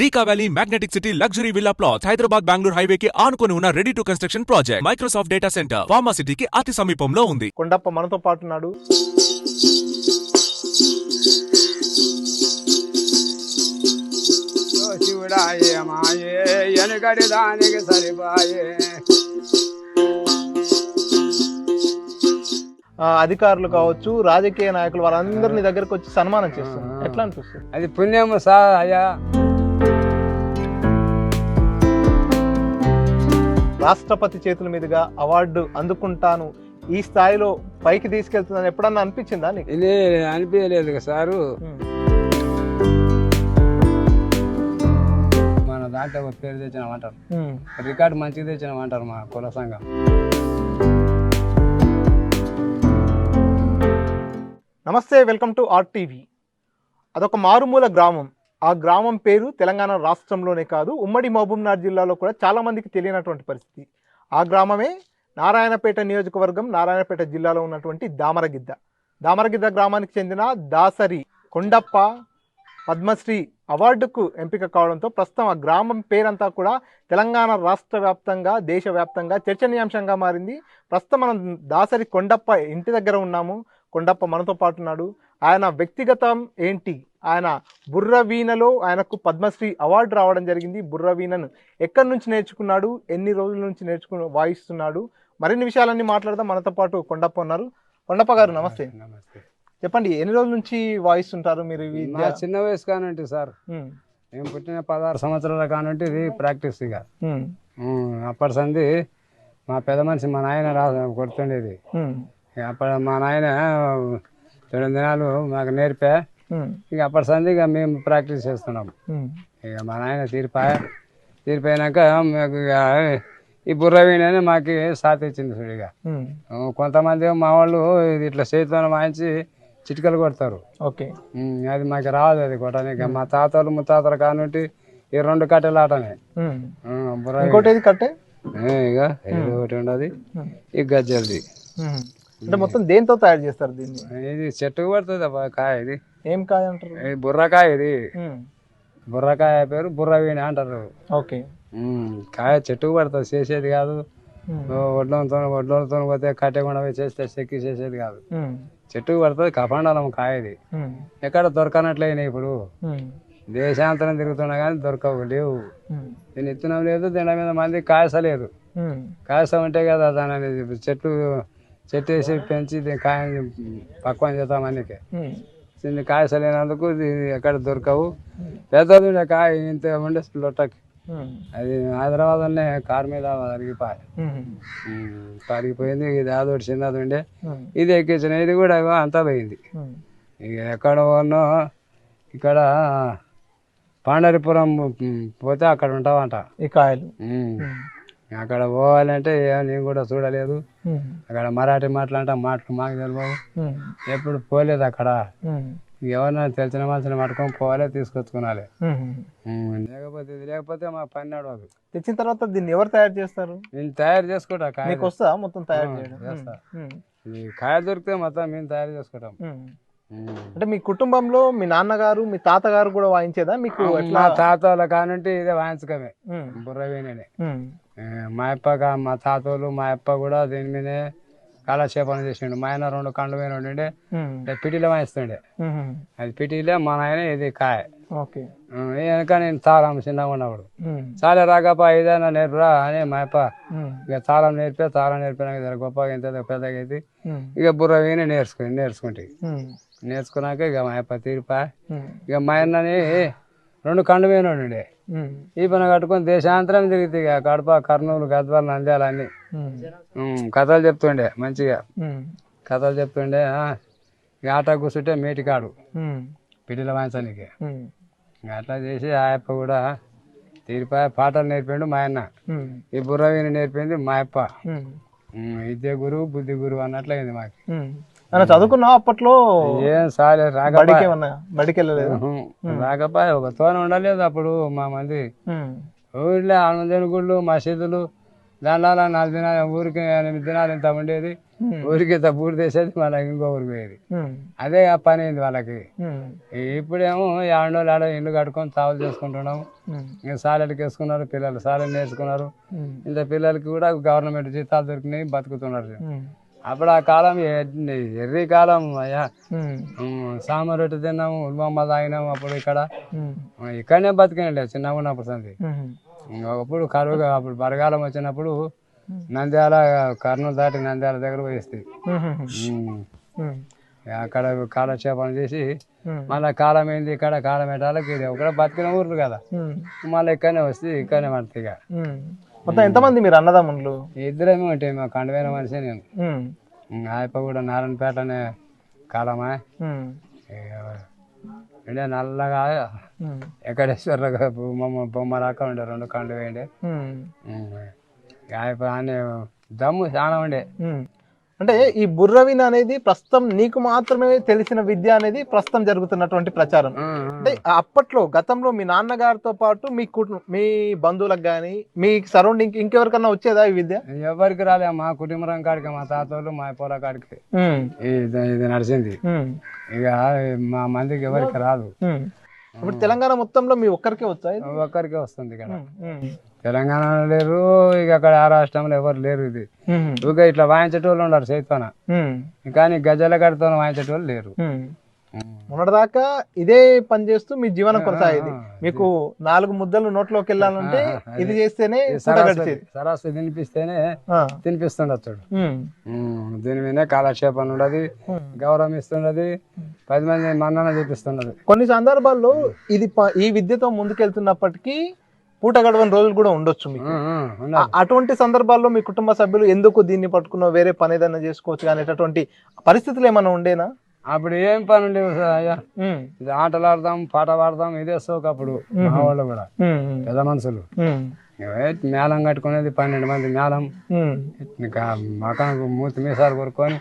రీకా valley magnetic city luxury villa plots Hyderabad Bengaluru హైవేకి ఆనుకొని ఉన్న ready to construction project Microsoft data center pharma సిటీకి అతి సమీపంలో ఉంది. కొండప్ప మనతో పాటు ఉన్నాడు. శివుడాయే మాయే వెనకటి దానికి సరిపాయే. అధికారులు కావచ్చు, రాజకీయ నాయకులు వాళ్ళందరినీ దగ్గరకు వచ్చి సన్మానం చేస్తారు. ఎట్లా అనిపిస్తుంది? అది పుణ్యం సార్. అయ్యా రాష్ట్రపతి చేతుల మీదుగా అవార్డు అందుకుంటాను, ఈ స్థాయిలో పైకి తీసుకెళ్తుందని ఎప్పుడన్నా అనిపించిందా నీకు? ఇది అనిపించలేదు సారు. మన దాంట్లో ఒక పేరు తెచ్చినామంటారు, రికార్డు మంచిగా తెచ్చినామంటారు మా కుల సంఘం. నమస్తే, వెల్కమ్ టు ఆర్టీవీ. అదొక మారుమూల గ్రామం. ఆ గ్రామం పేరు తెలంగాణ రాష్ట్రంలోనే కాదు, ఉమ్మడి మహబూబ్నగర్ జిల్లాలో కూడా చాలామందికి తెలియనటువంటి పరిస్థితి. ఆ గ్రామమే నారాయణపేట నియోజకవర్గం, నారాయణపేట జిల్లాలో ఉన్నటువంటి దామరగిద్ద. దామరగిద్ద గ్రామానికి చెందిన దాసరి కొండప్ప పద్మశ్రీ అవార్డుకు ఎంపిక కావడంతో ప్రస్తుతం ఆ గ్రామం పేరంతా కూడా తెలంగాణ రాష్ట్ర వ్యాప్తంగా, దేశవ్యాప్తంగా చర్చనీయాంశంగా మారింది. ప్రస్తుతం మనం దాసరి కొండప్ప ఇంటి దగ్గర ఉన్నాము. కొండప్ప మనతో పాటు ఉన్నాడు. ఆయన వ్యక్తిగతం ఏంటి, ఆయన బుర్రవీణలో ఆయనకు పద్మశ్రీ అవార్డు రావడం జరిగింది. బుర్రవీణను ఎక్కడి నుంచి నేర్చుకున్నాడు, ఎన్ని రోజుల నుంచి వాయిస్తున్నాడు, మరిన్ని విషయాలన్నీ మాట్లాడదాం. మనతో పాటు కొండప్ప ఉన్నారు. కొండప్ప గారు నమస్తే. నమస్తే. చెప్పండి, ఎన్ని రోజుల నుంచి వాయిస్తుంటారు మీరు? మా చిన్న వయసు కానుంటి సార్, మేము పుట్టిన 16 సంవత్సరాల కానుంటి ఇది ప్రాక్టీస్. ఇక అప్పటి సంది మా పెద్ద మనిషి మా నాయన కొడుతుండేది. అప్పుడు మా నాయన 2 దినాలు మాకు నేర్పా. ఇక అప్పటి సంది ఇక మేము ప్రాక్టీస్ చేస్తున్నాం. ఇక మా నాయన తీరిపోయినాక మాకు ఇక ఈ బుర్రవీణని మాకు సాత్ ఇచ్చింది. చూడు ఇక కొంతమంది మా వాళ్ళు ఇట్లా చేతితో వాయించి చిటికలు కొడతారు. ఓకే, అది మాకు రాదు అది కొట్టడానికి. మా తాతలు ముత్తాతల కానుంటి ఈ 2 కట్టెలు ఆటనే. ఇంకోటి కట్టే ఇక ఇది ఒకటి ఉండదు, ఈ గజ్జలది. అంటే మొత్తం దేంతో తయారు చేస్తారు దీన్ని? ఇది చెట్టుకు పడుతుంది అబ్బా కాయ. ఇది ఏం కాయ అంటారు? బుర్రకాయ. ఇది బుర్రకాయ పేరు బుర్రవీణ అంటారు. ఓకే, కాయ చెట్టుకు పడుతుంది, చేసేది కాదు. వడ్లతో పోతే కట్టెకుండా చేస్తే చెక్కి చేసేది కాదు. చెట్టుకు పడుతుంది, కపండాలం కాయది. ఎక్కడ దొరకనట్లయినా ఇప్పుడు దేశాంతరం తిరుగుతున్నా కానీ దొరకవు, లేవు. దీని ఇత్తనం లేదు, దీని మీద మంది కాయసలేదు. కాయసం ఉంటే కదా దాని చెట్టు వేసి పెంచి కాయని పక్వం చేద్దాం. అందుకే దీన్ని కాయసలేనందుకు ఎక్కడ దొరకవు. పెద్దది ఉండే కాయ ఇంత ఉండే లొట్టకి. అది హైదరాబాద్లోనే కారు మీద పరిగిపోయింది. ఇది అదొకటి చిన్నది ఉండే, ఇది ఎక్కించిన. ఇది కూడా అంతా పోయింది. ఇక ఎక్కడ ఉన్నో ఇక్కడ పాండరిపురం పోతే అక్కడ ఉంటావంట ఈ కాయలు. అక్కడ పోవాలంటే నేను కూడా చూడలేదు. అక్కడ మరాఠీ మాటలు మాటలు మాకు తెలియవు, ఎప్పుడు పోలేదు అక్కడ. ఎవరన్నా తెలిసిన మనిషిని పట్టుకొని పోవాలి, తీసుకొచ్చుకోవాలి. లేకపోతే మా పని నడవదు. తెచ్చిన తర్వాత దీన్ని ఎవరు తయారు చేస్తారు? నేను తయారు చేసుకుంటా. కాయ వస్తా మొత్తం తయారు చేస్తా. కాయ దొరికితే మొత్తం మేము తయారు చేసుకుంటాం. అంటే మీ కుటుంబంలో మీ నాన్నగారు, మీ తాతగారు కూడా వాయించేదా మీకు? మా తాత వాళ్ళ కానుంటే ఇదే వాయించకమే, బుర్రవీణనే. మా తాతోళ్ళు మా అప్ప కూడా దీని మీదే కాలక్షేపం చేసిండు. మా ఆయన 2 కండ్లు పోయిన ఉండే, పిటీలో వాయిస్తుండే. అది పిటీలే, మా నాయన ఇది కాయ. వెనక నేను తాళం చిన్నగా ఉన్నప్పుడు చాలా రాకపా ఏదైనా నేర్పురా అని మా అప్ప ఇక తాళం నేర్పినాక గొప్పగా ఇంత పెద్దగా అయితే ఇక బుర్రవీణ నేర్చుకున్నాక ఇక మా అప్ప తీరిపా. ఇక మా అన్నని 2 కండ్లు పోయిన ఉండే, ఈ పని కట్టుకొని దేశాంతరం తిరిగితే ఇక కడప, కర్నూలు, గద్వాల, నంద్యాల అన్ని కథలు చెప్తుండే. మంచిగా కథలు చెప్తుండే. ఇక ఆట కూర్చుంటే మేటికాడు పిడిల వాయించడానికి. అట్లా చేసి ఆ అప్ప కూడా తీరిపోయి పాటలు నేర్పిండు మా అన్న. ఈ బుర్రవీణ నేర్పింది మా అప్ప. విద్య గురువు బుద్ధి గురువు అన్నట్లయింది మాకు. చదువుకున్నా అప్పట్లో? ఏం సాలే బడికి వెళ్ళలేదు, రాకపోయి ఒక తోన ఉండలేదు అప్పుడు. మా మంది ఊళ్ళో 8 గుళ్ళు, మసీదులు, దానిలో 4 దినాలు, ఊరికి 8 దినాలు ఇంత ఉండేది. ఊరికి బూడి తెసేది మళ్ళీ ఇంకో ఊరికి పోయేది. అదే ఆ పని అయింది వాళ్ళకి. ఇప్పుడేమో ఆడో ఆడో ఇల్లు కట్టుకొని చావులు చేసుకుంటున్నాము. ఇంకా సాలెలకి వేసుకున్నారు పిల్లలు, సాలెలు నేర్చుకున్నారు. ఇంత పిల్లలకి కూడా గవర్నమెంట్ జీతాలు దొరికినాయి, బతుకుతున్నారు. అప్పుడు ఆ కాలం ఎర్రి కాలం అయ్యా. సాంబార్ రొట్టె తిన్నాము, ఉల్మమ్మ తాగినాము. అప్పుడు ఇక్కడనే బతికినండి చిన్నగా ఉన్నప్పుడు సంది. అప్పుడు కరువుగా అప్పుడు బరగాలం వచ్చినప్పుడు నంద్యాల, కర్నూలు దాటి నంద్యాల దగ్గర పోయిస్తాయి. అక్కడ కాలక్షేపం చేసి మళ్ళీ కాలం ఏంది ఇక్కడ కాలం పెట్టాలకి ఇది ఒకటే బతికిన ఊర్లు కదా. మళ్ళీ ఇక్కడనే వస్తే ఇక్కడనే పడుతుంది. ఇక మొత్తం ఎంతమంది మీరు అన్నదమ్ములు? ఇద్దరేమో ఉంటాయి. మా కండవేన మనిషి నేను. ఆయప్ప కూడా నారాయణపేటనే కాలమా. ఉండే నల్లగా వెంకటేశ్వర బొమ్మ రాక ఉండే 2 కండ్లు వేయండి. ఆయప్ప అనే దమ్ము చాలా ఉండే. అంటే ఈ బుర్రవిన్ అనేది ప్రస్తుతం నీకు మాత్రమే తెలిసిన విద్య అనేది ప్రస్తుతం జరుగుతున్నటువంటి ప్రచారం. అంటే అప్పట్లో గతంలో మీ నాన్నగారితో పాటు మీ బంధువులకు కానీ మీ సరౌండింగ్ ఇంకెవరికన్నా వచ్చేదా ఈ విద్య? ఎవరికి రాలే. మా కుటుంబం కాడికి, మా తాతోళ్ళు, మా పొల కాడికి ఇది నడిచింది. ఇక మా మందికి ఎవరికి రాదు. ఇప్పుడు తెలంగాణ మొత్తంలో మీ ఒక్కరికే వచ్చాయి? ఒక్కరికే వస్తుంది. ఇక్కడ తెలంగాణలో లేరు, ఇక అక్కడ ఆ రాష్ట్రంలో ఎవరు లేరు. ఇది ఊగా ఇట్లా వాయించేటోళ్ళు ఉన్నారు చేతితోన, కానీ గజల గడితో వాయించేటోళ్ళు లేరు. మొన్నటిదాకా ఇదే పని చేస్తూ మీ జీవనం కొనసాగేది. మీకు 4 ముద్దలు నోట్లోకి వెళ్ళాలంటే ఇది చేస్తేనే సరాసరి తినిపిస్తేనే తినిపిస్తుండొచ్చు. దీని మీద కాలక్షేపం ఉండదు, గౌరవం ఇస్తున్నది, 10 మంది మన్నన చూపిస్తున్నది. కొన్ని సందర్భాల్లో ఇది ఈ విద్యతో ముందుకెళ్తున్నప్పటికీ పూట గడవని రోజులు కూడా ఉండొచ్చు మీకు. అటువంటి సందర్భాల్లో మీ కుటుంబ సభ్యులు ఎందుకు దీన్ని పట్టుకున్నా, వేరే పని ఏదైనా చేసుకోవచ్చు అనేటటువంటి పరిస్థితులు ఏమైనా ఉండేనా? అప్పుడు ఏం పని ఉండేవి అయ్యా. ఆటలు ఆడదాం, పాట పాడదాం, ఇదే సోకు. అప్పుడు మా వాళ్ళు కూడా పెద్ద మనుషులు మేళం కట్టుకునేది 12 మంది మేళం. ఇంకా మకానికి మూతి మీసాలు కొరుక్కొని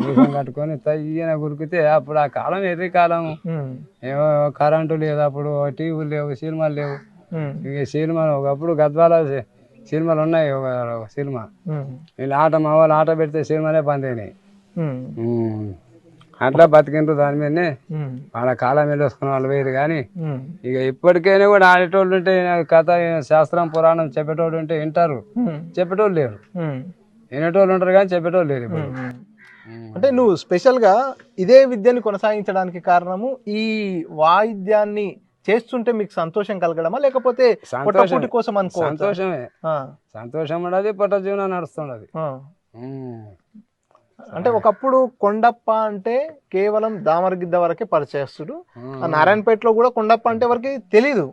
మీసం కట్టుకొని తయ్యన గురికితే అప్పుడు ఆ కాలం ఎర్రి కాలం. ఏమో కరెంటు లేదు, అప్పుడు టీవీలు లేవు, సినిమాలు లేవు. ఇక సినిమాలు ఒకప్పుడు గద్వాల సినిమాలు ఉన్నాయి. ఒక సినిమా వీళ్ళు మా వాళ్ళు ఆట పెడితే సినిమాలే బంద్ అయినాయి. అట్లా బతికిండ్రు. దాని మీదనే వాళ్ళ కాలం వెళ్ళేసుకున్న వాళ్ళు వేరు. కానీ ఇక ఇప్పటికైనా కూడా ఆడేటోళ్ళు ఉంటే, కథ శాస్త్రం పురాణం చెప్పేటోళ్ళు ఉంటే వింటారు, చెప్పేటోళ్ళు లేరు. వినేటోళ్ళు ఉంటారు కానీ చెప్పేటోళ్ళు లేరు ఇప్పుడు. అంటే నువ్వు స్పెషల్ గా ఇదే విద్యని కొనసాగించడానికి కారణము ఈ వాయిద్యాన్ని చేస్తుంటే మీకు సంతోషం కలగడమా, లేకపోతే కోసం అనుకో? సంతోషమే, సంతోషం ఉండదు, పొట్ట జీవనం నడుస్తుండదు. అంటే ఒకప్పుడు కొండప్ప అంటే కేవలం దామరగిద్ద వరకే పరిచయస్తుడు. నారాయణపేటలో కూడా కొండప్ప అంటే వరకు తెలీదు.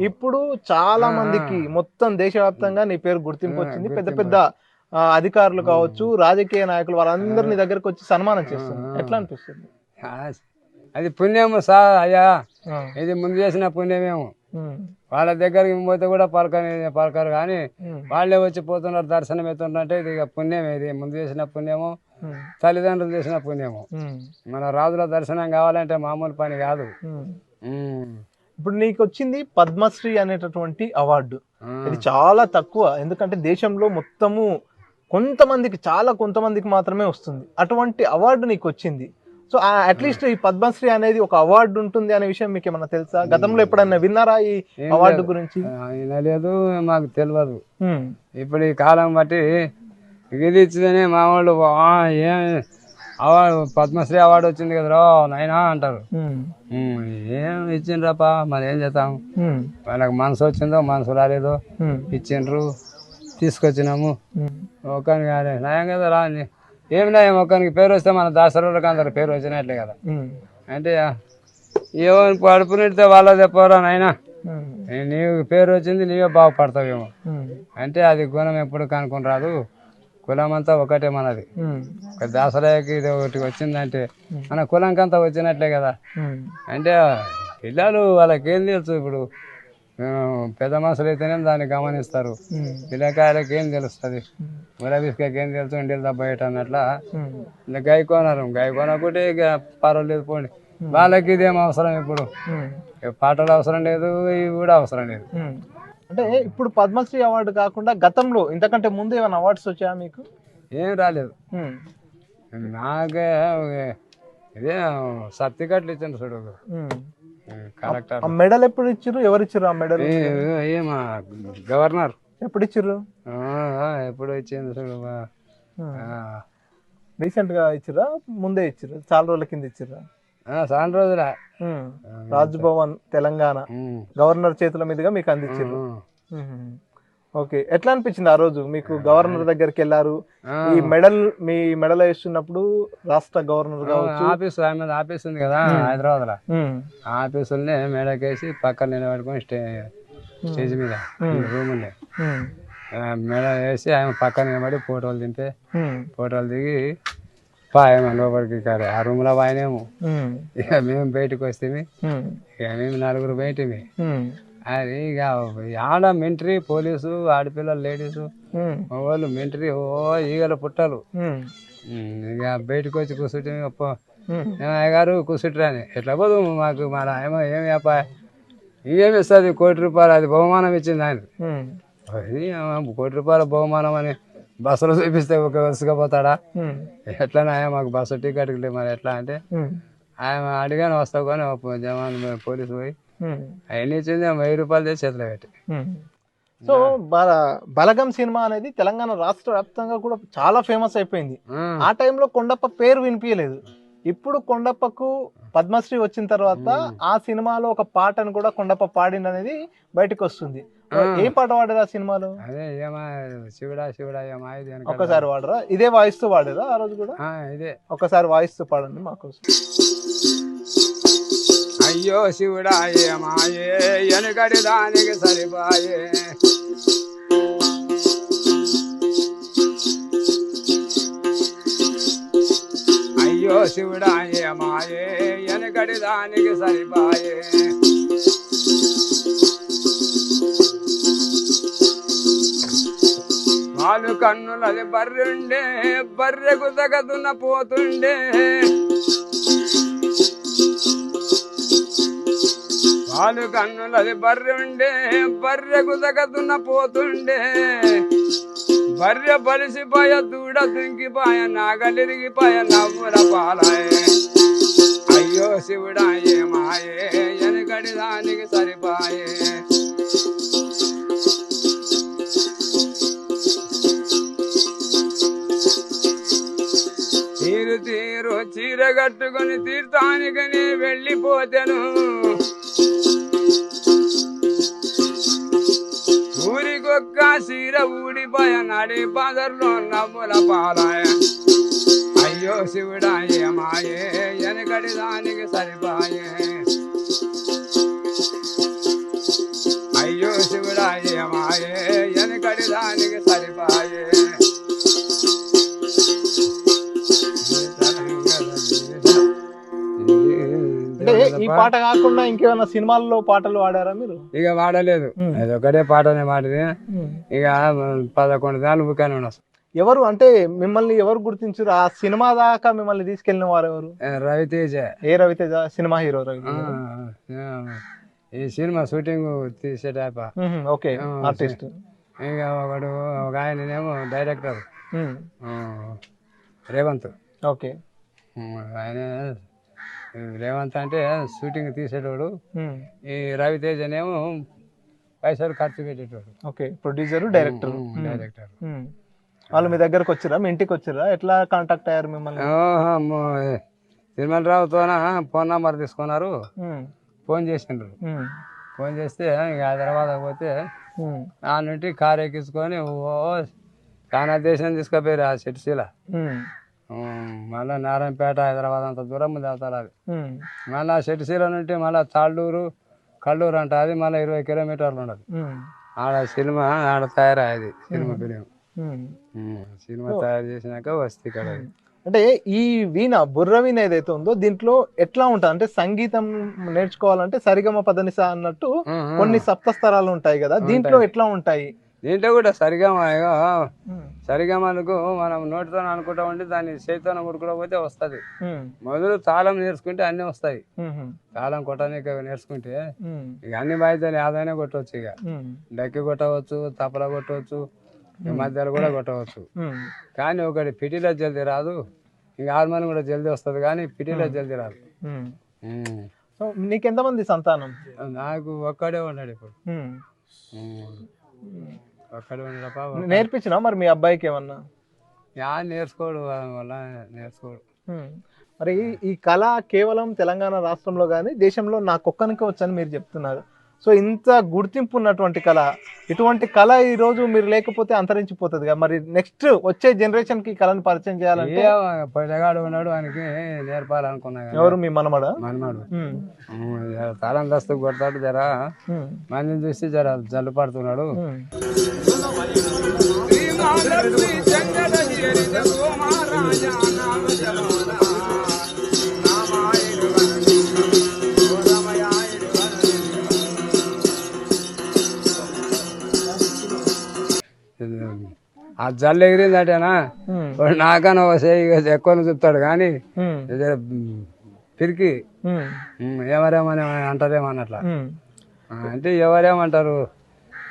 ఇప్పుడు చాలా మందికి మొత్తం దేశవ్యాప్తంగా నీ పేరు గుర్తింపు వచ్చింది. పెద్ద పెద్ద అధికారులు కావచ్చు, రాజకీయ నాయకులు, వాళ్ళందరినీ దగ్గరకు వచ్చి సన్మానం చేస్తుంది. ఎట్లా అనిపిస్తుంది? అది పుణ్యము సార్ అయ్యా. ఇది ముందు చేసిన పుణ్యమేమో. వాళ్ళ దగ్గరికి పోతే కూడా పలకరు కానీ వాళ్ళే వచ్చి పోతున్నారు, దర్శనం అవుతుంటే ఇది పుణ్యమే. ఇది ముందు చేసిన పుణ్యము, తల్లిదండ్రులు చేసిన పుణ్యము. మన రాజుల దర్శనం కావాలంటే మామూలు పని కాదు. ఇప్పుడు నీకు వచ్చింది పద్మశ్రీ అనేటటువంటి అవార్డు. ఇది చాలా తక్కువ, ఎందుకంటే దేశంలో మొత్తము కొంతమందికి మాత్రమే వస్తుంది. అటువంటి అవార్డు నీకు వచ్చింది. సో అట్లీస్ట్ ఈ పద్మశ్రీ అనేది ఒక అవార్డు ఉంటుంది అనే విషయం మీకు ఏమన్నా తెలుసా? గతంలో ఎప్పుడన్నా విన్నారా ఈ అవార్డు గురించి? లేదు, మాకు తెలియదు. ఇప్పుడు ఈ కాలం బట్టి ఇది ఇచ్చిందని మా వాళ్ళు ఏం అవార్డు, పద్మశ్రీ అవార్డు వచ్చింది కదరా నాయనా అంటారు. ఏం ఇచ్చిండ్రప్ప, మరి ఏం చేస్తాం? వాళ్ళకి మనసు వచ్చిందో మనసు రాలేదో ఇచ్చిండ్రు, తీసుకొచ్చినాము. ఒకరికి నయం కదా రా, ఏమి నయం. ఒకరికి పేరు వస్తే మన దాసరులకు అందరు పేరు వచ్చినట్లే కదా. అంటే ఏమని పడుపునిడితే వాళ్ళ చెప్పరా నాయనా, నీవు పేరు వచ్చింది నీవే బాగుపడతావేమో అంటే అది గుణం ఎప్పుడు కనుక్కొని రాదు. కులం అంతా ఒకటే మనది. దాసరాయకి ఇది ఒకటి వచ్చిందంటే మన కులంకంతా వచ్చినట్లే కదా. అంటే పిల్లలు వాళ్ళకి ఏం తెలుసు? ఇప్పుడు పెద్ద మనుషులు అయితేనే దాన్ని గమనిస్తారు. పిల్లకాయలకి ఏం తెలుస్తుంది? గులాబీస్కాయకి ఏం తెలుసు? ఇండియల్ దెబ్బ అన్నట్లా గైకొనకుంటే ఇక పర్వాలేదు పోండి. వాళ్ళకి ఇదేం అవసరం? ఇప్పుడు పాటలు అవసరం లేదు, ఇవి కూడా అవసరం లేదు. అంటే ఇప్పుడు పద్మశ్రీ అవార్డు కాకుండా గతంలో ఇంతకంటే ముందు ఏమైనా అవార్డ్స్ వచ్చాయా మీకు? ఏం రాలేదు. ఉమ్, నాకే ఇదే సర్టిఫికెట్లు ఇచ్చాను చూడు ఉమ్. కలెక్టర్. ఆ మెడల్ ఎప్పుడు ఇచ్చిర్రు? ఎవరు ఇచ్చిర్రు ఆ మెడల్? ఏమా గవర్నర్ ఎప్పుడు ఇచ్చిర్రు? ఎప్పుడు ఇచ్చింది చూడు. రీసెంట్ గా ఇచ్చిర్రా, ముందే ఇచ్చిర్రు, చాలా రోజుల కింద ఇచ్చిర్రా? చాలా రోజులా. రాజ్ భవన్ తెలంగాణ గవర్నర్ చేతుల మీదుగా మీకు అందించారు. ఓకే, ఎట్లా అనిపించింది ఆ రోజు మీకు? గవర్నర్ దగ్గరికి వెళ్ళారు, ఈ మెడల్ మీ మెడల్ వేస్తున్నప్పుడు రాష్ట్ర గవర్నర్ కావచ్చు, ఆఫీస్ ఉంది కదా హైదరాబాద్ లో, ఆఫీసుల్ని మెడకేసి పక్కన నిలబెట్టుకొని స్టేజ్ మీద రూమ్ ఉంది, మెడ వేసి ఆయన పక్కన నిలబడి ఫోటోలు దింపే, ఫోటోలు దిగి పాయమని లోపలికి ఆ రూమ్ లో పాయనేమో. ఇక మేము బయటకు వస్తే ఇక మేము నలుగురు బయటమి. అది ఇక ఆడ మిలిటరీ పోలీసు ఆడపిల్లలు లేడీసు వాళ్ళు మిలిటరీ ఈగల పుట్టలు. ఇక బయటకు వచ్చి కూర్చుంటే గారు కూర్చుంటారు అని ఎట్లా పోదు మాకు మన ఏమో ఏమి ఏమి ఇస్తుంది ₹1,00,00,000 అది బహుమానం ఇచ్చింది ఆయన. ₹1,00,00,000 బహుమానం అని బస్సులో చూపిస్తే ఒక వసుకపోతాడా? ఎట్లనా మాకు బస్సు టికెట్ మరి ఎట్లా అంటే ఆయన అడిగాను వస్తావు కానీ జవాన్ పోలీసు పోయి అవన్నీ ఇచ్చింది ₹1000 తెచ్చి చేతిలో పెట్టి. సో బలగం సినిమా అనేది తెలంగాణ రాష్ట్ర వ్యాప్తంగా కూడా చాలా ఫేమస్ అయిపోయింది. ఆ టైంలో కొండప్ప పేరు వినిపించలేదు. ఇప్పుడు కొండప్పకు పద్మశ్రీ వచ్చిన తర్వాత ఆ సినిమాలో ఒక పాటను కూడా కొండప్ప పాడింది అనేది బయటకు వస్తుంది. ఏ పాట పాడారు ఆ సినిమాలో? అదే ఏమా శివుడా శివుడా ఏమా. ఒకసారి వాడరా? ఇదే వాయిస్తూ పాడారా ఆ రోజు కూడా? ఇదే. ఒకసారి వాయిస్తూ పాడండి మాకోసం. అయ్యో శివుడా ఏమాయే వెనకటి దానికి సరిపాయే, అయ్యో శివుడా ఏమాయే వెనకటి దానికి సరిపాయే, వాళ్ళు కన్నులది బర్రెండే బర్రెకు తగదున్న పోతుండే, వాళ్ళు కన్నులది బర్రె ఉండే బర్రెకు తగదున్న పోతుండే, బర్రె బలిసిపోయ దూడ దుంకిపాయ నాగలిరిగిపాయ నవ్వుల పాలాయ, అయ్యో శివుడా ఏమాయే వెనకటి దానికి సరిపాయే. తీరు తీరు చీర కట్టుకుని తీర్థానికని వెళ్ళిపోతెను, ఊరికొక్క చీర ఊడిపోయ నడి బాదర్లో నవ్వుల పాలాయ, అయ్యో శివుడా ఏమాయే వెనకటి దానికి సరిపాయే, అయ్యో శివుడా ఏమాయే వెనకటి దానికి సరిపాయే. అంటే ఈ పాట కాకుండా ఇంకేమైనా సినిమాల్లో పాటలు పాడారా మీరు? ఇక వాడలేదు, అది ఒకటే పాటనే పాడింది. ఇక 11 దాని బుక్కానే ఉన్నాం. ఎవరు అంటే మిమ్మల్ని ఎవరు గుర్తించారు? ఆ సినిమా దాకా మిమ్మల్ని తీసుకెళ్లిన వారు ఎవరు? రవితేజ. ఏ రవితేజ? Cinema hero Raviteja. ఈ సినిమా షూటింగ్ తీసేటాప. Okay, artist. ఇక ఒక ఆయననేమో డైరెక్టర్ రేవంత్. ఓకే, ఆయన రేవంత్ అంటే షూటింగ్ తీసేటోడు, ఈ రవితేజనేమో పైసలు ఖర్చు పెట్టేటోడు. Okay, producer director. వాళ్ళు మీ దగ్గరకు వచ్చారా? మీ ఇంటికి వచ్చారా? ఎట్లా కాంటాక్ట్ అయ్యారు మిమ్మల్ని? తిరుమల రావుతోన ఫోన్ నంబర్ తీసుకున్నారు, ఫోన్ చేసిండ్రు. ఫోన్ చేస్తే ఇక హైదరాబాద్ పోతే ఆ నుండి కారు ఎక్కించుకొని చాలా దేశం తీసుకుపోయారు ఆ సిటీసీల. మళ్ళీ నారాయణపేట హైదరాబాద్ అంత దూరం వెళ్తారు. అది మళ్ళీ ఆ సిటీసీల నుండి మళ్ళీ తాళ్ళూరు కల్లూరు అంట, అది మళ్ళీ 20 కిలోమీటర్లు ఉండదు. ఆడ సినిమా ఆడ తయారయ్యేది, సినిమా ఫిలిం. సినిమా తయారు చేసినాక వస్తే ఇక్కడ. అంటే ఈ వీణ బుర్ర వీణ ఏదైతే ఉందో దీంట్లో ఎట్లా ఉంటుంది అంటే, సంగీతం నేర్చుకోవాలంటే సరిగమ పదనిస అన్నట్టు కొన్ని సప్తస్తరాలు ఉంటాయి కదా, దీంట్లో ఎట్లా ఉంటాయి? దీంట్లో కూడా సరిగమ, సరిగమలకు మనం నోటితో అనుకుంటా ఉంటే దాన్ని చేతితో కొట్టుకోకపోతే వస్తుంది. మొదలు తాళం నేర్చుకుంటే అన్ని వస్తాయి. తాళం కొట్టడానికి నేర్చుకుంటే ఇక అన్ని బాధ్యతలు ఏదైనా కొట్టవచ్చు. ఇక డక్కి కొట్టవచ్చు, తపల కొట్టవచ్చు, మధ్యలో కూడా కొట్టవచ్చు. కానీ ఒకటి పిటిలో జల్దీ రాదు, ఇంకా హార్మోన్ కూడా జల్దీ వస్తుంది కానీ పిటిలో జల్దీ రాదు. సో నీకు ఎంతమంది సంతానం? నాకు ఒక్కడే ఉన్నాడు ఇప్పుడు. ఒక్కడే ఉన్నాడప్ప. నేర్పించినా మరి మీ అబ్బాయికి ఏమన్నా? నేర్చుకోడు వల్ల నేర్చుకోడు. మరి ఈ కళ కేవలం తెలంగాణ రాష్ట్రంలో కానీ దేశంలో నాకొక్కనికే వచ్చని మీరు చెప్తున్నారు. సో ఇంత గుర్తింపు ఉన్నటువంటి కళ, ఇటువంటి కళ ఈ రోజు మీరు లేకపోతే అంతరించిపోతుంది కదా. మరి నెక్స్ట్ వచ్చే జనరేషన్ కి కళను పరిచయం చేయాలంటే పొట్టగాడు ఉన్నాడు, ఆయనకి నేర్పాలనుకున్నా. ఎవరు మీ మనమడా? మనమాడు తాళం దస్తు కొడతాడు, జర మందిని చూసి జర జల్లు పడుతున్నాడు. ఆ జల్లు ఎగిరిందంటేనా నాకన్నా ఎక్కువ చెప్తాడు కానీ పిరికి ఎవరేమని అంటారేమన్నట్లా. అంటే ఎవరేమంటారు,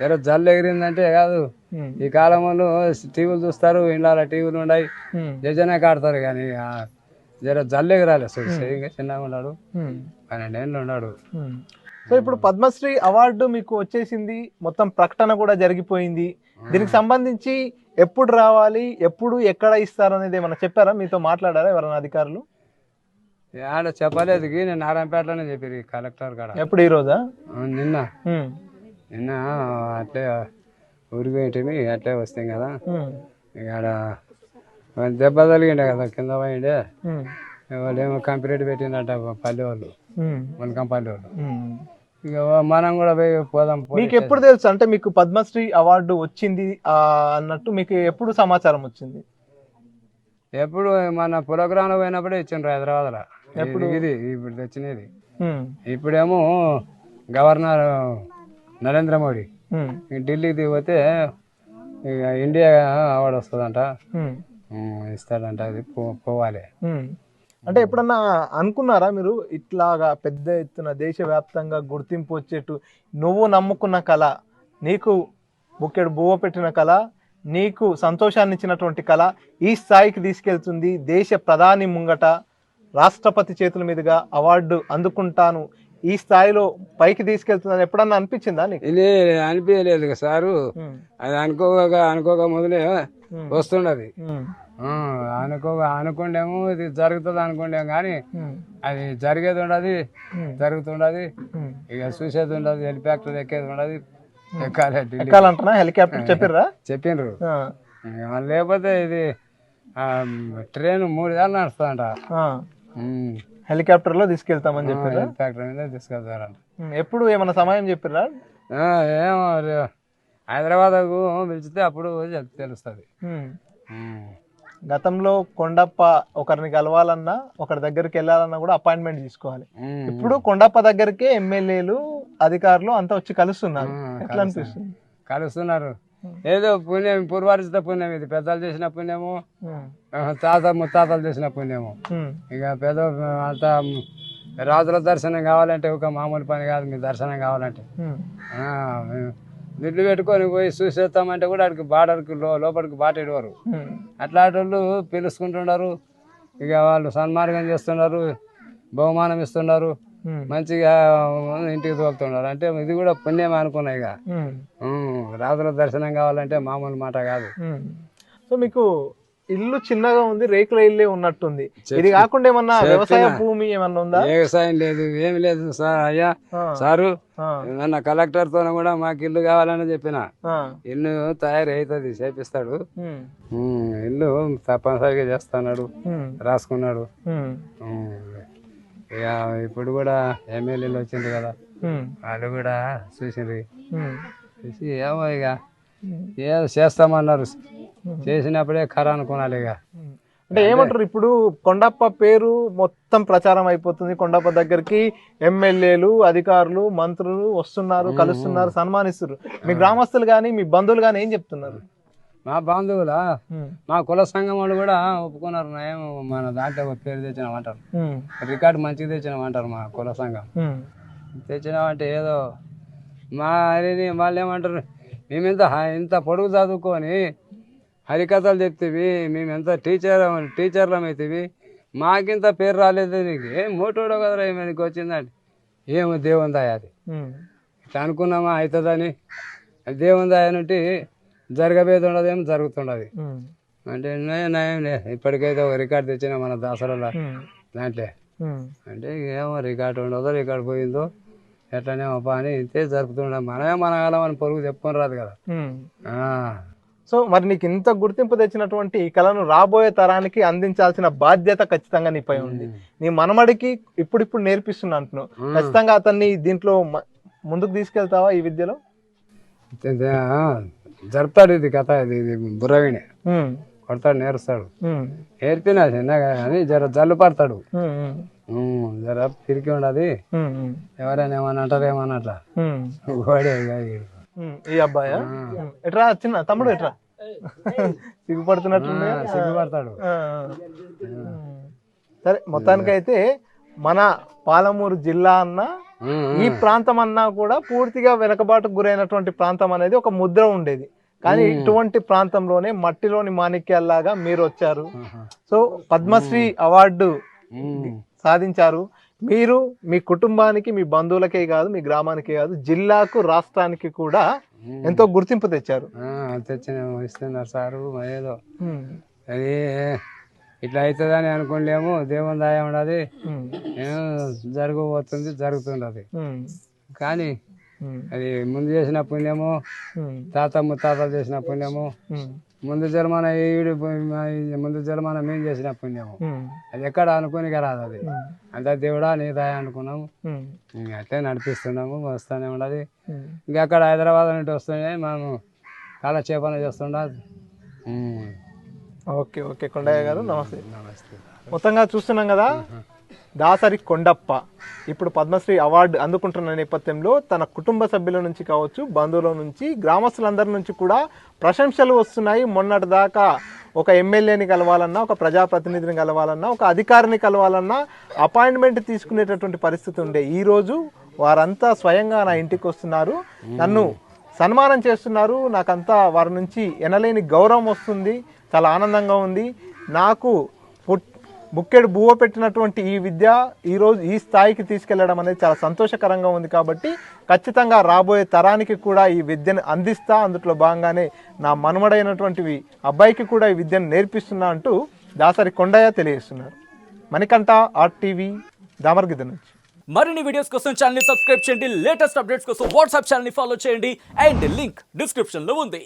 ఏదో జల్లు ఎగిరిందంటే కాదు. ఈ కాలం వాళ్ళు టీవీలు చూస్తారు, ఇంట్లో టీవీలు ఉన్నాయి, జజనే కాడతారు. కానీ జర జల్లు ఎగిరాలి. చిన్నగా ఉన్నాడు, 12 ఏళ్ళు ఉన్నాడు. సో ఇప్పుడు పద్మశ్రీ అవార్డు మీకు వచ్చేసింది, మొత్తం ప్రకటన కూడా జరిగిపోయింది. దీనికి సంబంధించి ఎప్పుడు రావాలి, ఎప్పుడు ఎక్కడ ఇస్తారు అనేది ఏమన్నా చెప్పారా? మీతో మాట్లాడారా ఎవరైనా అధికారులు? ఆడ చెప్పలేదు, నేను నారాయణపేటలోనే చెప్పారు కలెక్టర్ కాడ. ఎప్పుడు? ఈ రోజా? నిన్న అట్లే ఊరికి పోయింటిమి, అట్లే వస్తాం కదా. ఆడ దెబ్బ తగిలిండే కదా, కింద పోయిండే. వాళ్ళు ఏమో కంప్లీట్ పెట్టిందట పల్లె వాళ్ళు, మునకంపల్లి వాళ్ళు. ఇక మనం కూడా పోయి పోదాం. మీకు ఎప్పుడు తెలుసు అంటే మీకు పద్మశ్రీ అవార్డు వచ్చింది అన్నట్టు మీకు ఎప్పుడు సమాచారం వచ్చింది? ఎప్పుడు మన ప్రోగ్రాంలో పోయినప్పుడే ఇచ్చిండ్రు హైదరాబాద్లో. ఎప్పుడు ఇది ఇప్పుడు తెచ్చినది. ఇప్పుడేమో గవర్నర్ నరేంద్ర మోడీ ఢిల్లీకి పోతే ఇక ఇండియా అవార్డు వస్తుందంట, ఇస్తాడంట. అది పోవాలి. అంటే ఎప్పుడన్నా అనుకున్నారా మీరు ఇట్లాగా పెద్ద ఎత్తున దేశవ్యాప్తంగా గుర్తింపు వచ్చేట్టు, నువ్వు నమ్ముకున్న కళ, నీకు బుక్కెడు బువ్వ పెట్టిన కళ, నీకు సంతోషాన్ని ఇచ్చినటువంటి కళ ఈ స్థాయికి తీసుకెళ్తుంది, దేశ ప్రధాని ముంగట రాష్ట్రపతి చేతుల మీదుగా అవార్డు అందుకుంటాను, ఈ స్థాయిలో పైకి తీసుకెళ్తుందని ఎప్పుడన్నా అనిపించిందా నీకు? అనిపించలేదు సారు. అది అనుకోక మొదలే వస్తుండది. అనుకుండేమో ఇది జరుగుతుంది అనుకుంటాం కానీ అది జరిగేది ఉండదు, జరుగుతుండదు. ఇక చూసేది ఉండదు, హెలికాప్టర్ ఎక్కేది ఉండదు. ఎక్కాలంటున్నా హెలికాప్టర్ చెప్పిర్రా? చెప్పిండ్రు. లేకపోతే ఇది ట్రైన్ 3 ఏళ్ళు నడుస్తుందంట. హెలికాప్టర్ లో తీసుకెళ్తామని చెప్పారు. హెలికాప్టర్ మీద తీసుకెళ్తారంట. ఎప్పుడు ఏమన్నా సమయం చెప్పిర్రా? ఏమో హైదరాబాద్కు పిలిచితే అప్పుడు తెలుస్తుంది. గతంలో కొండప్ప ఒకరిని కలవాలన్నా, ఒకరి దగ్గరికి వెళ్ళాలన్నా కూడా అపాయింట్మెంట్ తీసుకోవాలి. ఇప్పుడు కొండప్ప దగ్గరికి ఎమ్మెల్యేలు, అధికారులు అంతా వచ్చి కలుస్తున్నారు. ఎట్లా అనిపిస్తుంది? కలుస్తున్నారు. ఏదో పుణ్యం, పూర్వార్జిత పుణ్యం. ఇది పెద్దలు చేసిన పుణ్యము, ముత్తాతలు చేసిన పుణ్యము. ఇక పెద్ద అంతా రాజుల దర్శనం కావాలంటే ఒక మామూలు పని కాదు. మీ దర్శనం కావాలంటే నిడ్లు పెట్టుకొని పోయి చూసేస్తామంటే కూడా అక్కడికి బార్డర్కి లోపలికి బాటేవారు. అట్లాంటి వాళ్ళు పిలుచుకుంటున్నారు. ఇక వాళ్ళు సన్మార్గం చేస్తున్నారు, బహుమానం ఇస్తున్నారు, మంచిగా ఇంటికి తోలుతున్నారు. అంటే ఇది కూడా పుణ్యం అనుకున్నాయి. ఇక రాజుల దర్శనం కావాలంటే మామూలు మాట కాదు. సో మీకు ఇల్లు చిన్నగా ఉంది, రేకుల ఇల్లే ఉన్నట్టుంది. ఇది కాకుండా ఏమన్నా వ్యవసాయ భూమి ఏమన్నా ఉందా? వ్యవసాయం లేదు, ఏమి లేదు సార్. అయ్యా సారు, నా కలెక్టర్ తో కూడా మాకు ఇల్లు కావాలని చెప్పిన. ఇల్లు తయారైతుంది, చేపిస్తాడు. ఇల్లు తప్పనిసరిగా చేస్తున్నాడు, రాసుకున్నాడు. ఇక ఇప్పుడు కూడా ఎమ్మెల్యేలు వచ్చింది కదా, వాళ్ళు కూడా చూసిండ్రు. చూసి ఏమో ఇక ఏదో చేస్తామన్నారు. చేసినప్పుడే ఖరా అనుకోవాలి. ఇక అంటే ఏమంటారు, ఇప్పుడు కొండప్ప పేరు మొత్తం ప్రచారం అయిపోతుంది. కొండప్ప దగ్గరికి ఎమ్మెల్యేలు, అధికారులు, మంత్రులు వస్తున్నారు, కలుస్తున్నారు, సన్మానిస్తున్నారు. మీ గ్రామస్తులు కానీ మీ బంధువులు కానీ ఏం చెప్తున్నారు? మా బంధువుల మా కుల సంఘం వాళ్ళు కూడా ఒప్పుకున్నారు. ఏమో మన దాంట్లో పేరు తెచ్చినామంటారు, రికార్డు మంచిగా తెచ్చినామంటారు. మా కుల సంఘం తెచ్చినామంటే ఏదో మా వాళ్ళు ఏమంటారు, మేము ఇంత పొడుగు చదువుకొని హరికథలు చెప్తేవి, మేము ఎంత టీచర్లం అవుతావి, మాకింత పేరు రాలేదు, నీకు ఏం మోటోడో కదరా నీకు వచ్చిందంటే ఏమో దేవుని దయ అది. ఇట్లా అనుకున్నామా అవుతుందని, దేవుని దయ నుండి జరగబోయేది ఉండదు, ఏం జరుగుతుండదు. అంటే నయం ఇప్పటికైతే ఒక రికార్డు తెచ్చిన మన దాసరలో దాంట్లో. అంటే ఏమో రికార్డు ఉండదో, రికార్డు పోయిందో ఎట్లనేమో పని ఇంతే జరుపుతుండే. మనమే మన కాలం అని పొరుగు చెప్పుకొని రాదు కదా. సో మరి నీకు ఇంత గుర్తింపు తెచ్చినటువంటి ఈ కళను రాబోయే తరానికి అందించాల్సిన బాధ్యత ఖచ్చితంగా నీపై ఉంది. నీ మనమడికి ఇప్పుడిప్పుడు నేర్పిస్తున్నా అంటున్నావు, ఖచ్చితంగా అతన్ని దీంట్లో ముందుకు తీసుకెళ్తావా ఈ విద్యలో? జరుపుతాడు ఇది కథ, ఇది బుర్రవినే కొడతాడు, నేర్స్తాడు. నేర్పినా చిన్నగా కానీ జల్లు పడతాడు, జర తిరిగి ఉండదు. ఎవరైనా ఏమన్నా అంటారు ఏమన్నా అట్లా గోడే. ఈ అబ్బాయా ఎట్రా చిన్న తమ్ముడు ఎట్రా సిగ్గుపడుతున్నట్టు సిగ్గుపడతాడు. సరే, మొత్తానికైతే మన పాలమూరు జిల్లా అన్న ఈ ప్రాంతం అన్నా కూడా పూర్తిగా వెనకబాటుకు గురైనటువంటి ప్రాంతం అనేది ఒక ముద్ర ఉండేది. కానీ ఇటువంటి ప్రాంతంలోనే మట్టిలోని మాణిక్యాల్లాగా మీరు వచ్చారు. సో పద్మశ్రీ అవార్డు సాధించారు. మీరు మీ కుటుంబానికి, మీ బంధువులకే కాదు, మీ గ్రామానికే కాదు, జిల్లాకు, రాష్ట్రానికి కూడా ఎంతో గుర్తింపు తెచ్చారు. తెచ్చిన ఇస్తున్నారు సారు. ఏదో అది ఇట్లా అవుతుందని అనుకోలేము, దేవుని దయ ఉండదు, జరగబోతుంది, జరుగుతుండదు. కానీ అది ముందు చేసిన పుణ్యము, ముత్తాతలు చేసిన పుణ్యము, ముందు జన్మన మేము చేసిన పుణ్యము, అది ఎక్కడ అనుకోని రాదు. అది అంతా దేవుడా నీ దయ అనుకున్నాము, అట్లే నడిపిస్తున్నాము, వస్తూనే ఉండదు. ఇంకా అక్కడ హైదరాబాద్ నుండి వస్తున్నాయి, మేము కాలక్షేపణ చేస్తుండదు. ఓకే ఓకే కొండయ్య గారు, నమస్తే. నమస్తే. మొత్తంగా చూస్తున్నాం కదా, దాసరి కొండప్ప ఇప్పుడు పద్మశ్రీ అవార్డు అందుకుంటున్న నేపథ్యంలో తన కుటుంబ సభ్యుల నుంచి కావచ్చు, బంధువుల నుంచి, గ్రామస్తులందరి నుంచి కూడా ప్రశంసలు వస్తున్నాయి. మొన్నటి దాకా ఒక ఎమ్మెల్యేని కలవాలన్నా, ఒక ప్రజాప్రతినిధిని కలవాలన్నా, ఒక అధికారిని కలవాలన్నా అపాయింట్మెంట్ తీసుకునేటటువంటి పరిస్థితి ఉండే. ఈరోజు వారంతా స్వయంగా నా ఇంటికి వస్తున్నారు, నన్ను సన్మానం చేస్తున్నారు. నాకంతా వారి నుంచి ఎనలేని గౌరవం వస్తుంది, చాలా ఆనందంగా ఉంది. నాకు బుక్కెడు బువ్వ పెట్టినటువంటి ఈ విద్య ఈరోజు ఈ స్థాయికి తీసుకెళ్లడం అనేది చాలా సంతోషకరంగా ఉంది. కాబట్టి ఖచ్చితంగా రాబోయే తరానికి కూడా ఈ విద్యను అందిస్తా. అందులో భాగంగానే నా మనుమడైనటువంటి అబ్బాయికి కూడా ఈ విద్యను నేర్పిస్తున్నా అంటూ దాసరి కొండయ్య తెలియజేస్తున్నారు. మణికంఠ, RTV, దామర్గిద్ద నుంచి. మరిన్ని వీడియోస్ కోసం ఛానల్ ని సబ్స్క్రైబ్ చేయండి. లేటెస్ట్ అప్డేట్స్ కోసం వాట్సాప్ ఛానల్ ని ఫాలో చేయండి. అండ్ లింక్ డిస్క్రిప్షన్ లో ఉంది.